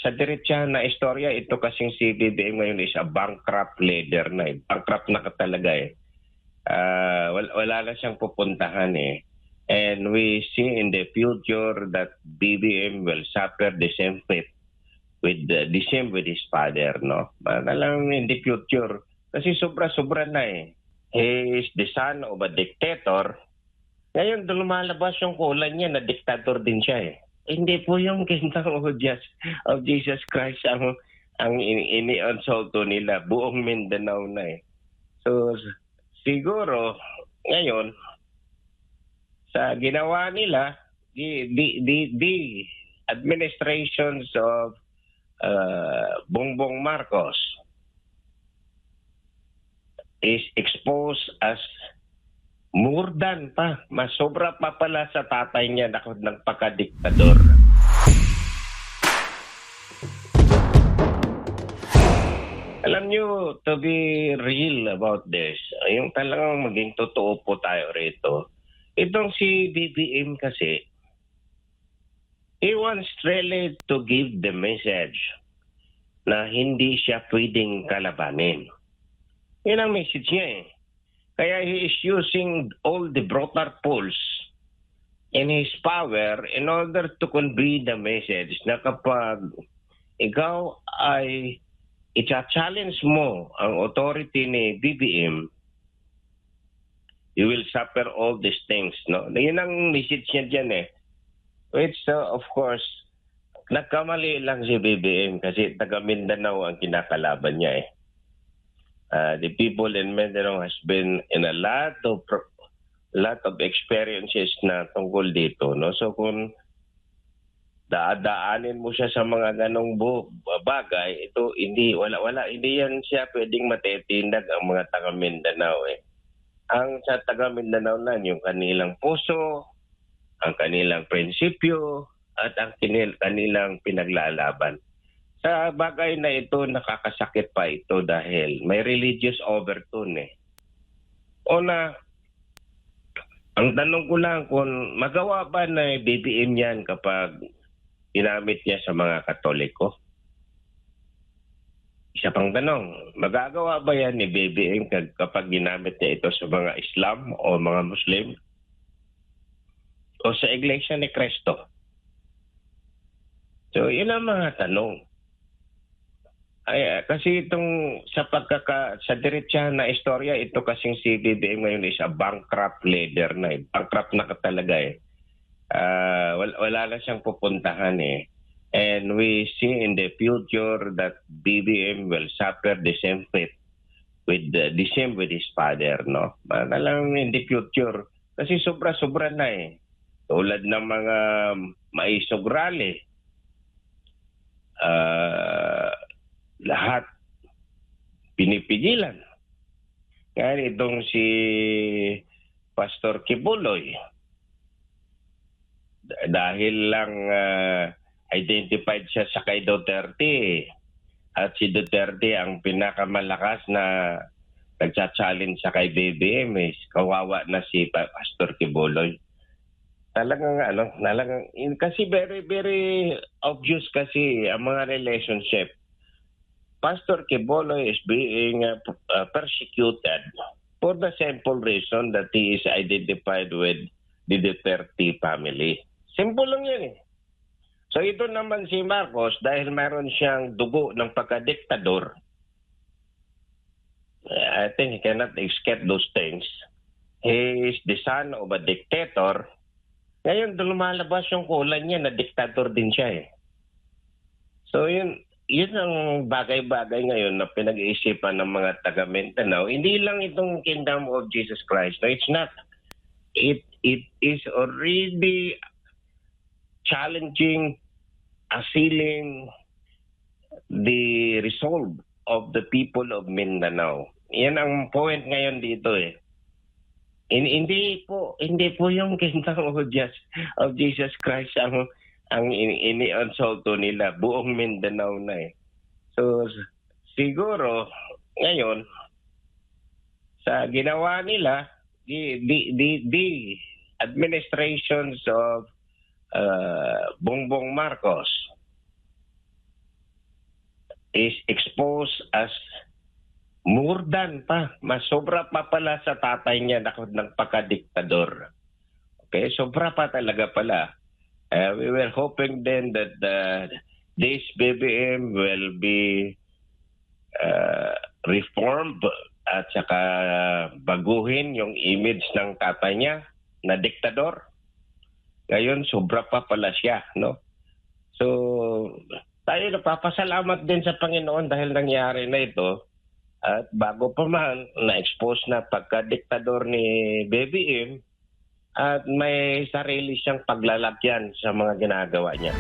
sa diretsahan na istorya, ito kasing si BBM ngayon is a bankrupt leader na eh. Bankrupt na ka talaga eh. Wala na siyang pupuntahan eh. And we see in the future that BBM will suffer the same fate with the same with his father, no? Alam in the future, kasi sobra-sobra na eh. He is the son of a dictator. Ngayon, lumalabas yung kulang niya na diktator din siya eh. Hindi po yung kingdom of Jesus Christ ang ini-insulto nila. Buong Mindanao na eh. So, siguro, ngayon, sa ginawa nila, the administrations of Bongbong Marcos is exposed as more than pa. Mas sobra pa pala sa tatay niya ng pagkadiktador. Alam nyo, to be real about this, yung talagang maging totoo po tayo rito, itong si BBM kasi, he wants really to give the message na hindi siya pwedeng kalabanin. Yan ang message niya eh. Kaya he is using all the brutal force in his power in order to convey the message na kapag ikaw ay i-challenge mo ang authority ni BBM, you will suffer all these things. No? Yun ang message niya dyan eh. Which of course, nagkamali lang si BBM kasi taga Mindanao ang kinakalaban niya eh. The people in Mindanao has been in a lot of experiences na tungkol dito, no? So kung daanin mo siya sa mga ganong bagay, ito hindi yan siya pwedeng matitindag ang mga taga Mindanao eh. Ang sa taga Mindanao na yung kanilang puso, ang kanilang prinsipyo at ang kanilang pinaglalaban. Sa bagay na ito, nakakasakit pa ito dahil may religious overtone eh. Una, ang tanong ko lang kung magawa ba na BBM yan kapag ginamit niya sa mga Katoliko? Isa pang tanong, magagawa ba yan ni BBM kapag ginamit niya ito sa mga Islam o mga Muslim? O sa Iglesia ni Cristo? So, yun ang mga tanong. Kasi itong sa diretsahan na istorya, ito kasing si BBM ngayon is a bankrupt leader na eh. Bankrupt na ka talaga eh. Wala na siyang pupuntahan eh. And we see in the future that BBM will suffer the same fate with the same with his father, no? Alam in the future, kasi sobra-sobra na eh. Tulad ng mga maisog rally, lahat pinipigilan. Kaya itong si Pastor Kibuloy, dahil lang identified siya sa kay Duterte at si Duterte ang pinakamalakas na nagcha-challenge sa kay BBM is kawawa na si Pastor Kibuloy. Talagang kasi very very obvious kasi ang mga relationship. Pastor Kibuloy is being persecuted for the simple reason that he is identified with the Duterte family. Simple lang yan eh. So ito naman si Marcos, dahil mayroon siyang dugo ng pagkadiktador, I think he cannot escape those things. He is the son of a dictator. Ngayon, lumalabas yung kulang niya na diktator din siya eh. So yun ang bagay-bagay ngayon na pinag-iisipan ng mga taga Mindanao. Hindi lang itong kingdom of Jesus Christ. No, it's not. It is already challenging, assailing the resolve of the people of Mindanao. Yan ang point ngayon dito eh. Hindi po yung kingdom of Jesus Christ ang ini-insulto nila. Buong Mindanao na eh. So, siguro, ngayon, sa ginawa nila, the administrations of Bongbong Marcos is exposed as more than pa. Mas sobra pa pala sa tatay niya na nagpakadiktador. Okay, sobra pa talaga pala. We were hoping then that this BBM will be reformed at saka baguhin yung image ng tatay niya na diktador. Ngayon, sobra pa pala siya, no? So, tayo napapasalamat din sa Panginoon dahil nangyari na ito. At bago pa man, na-expose na pagka-diktador ni BBM at may sarili siyang paglalagyan sa mga ginagawa niya.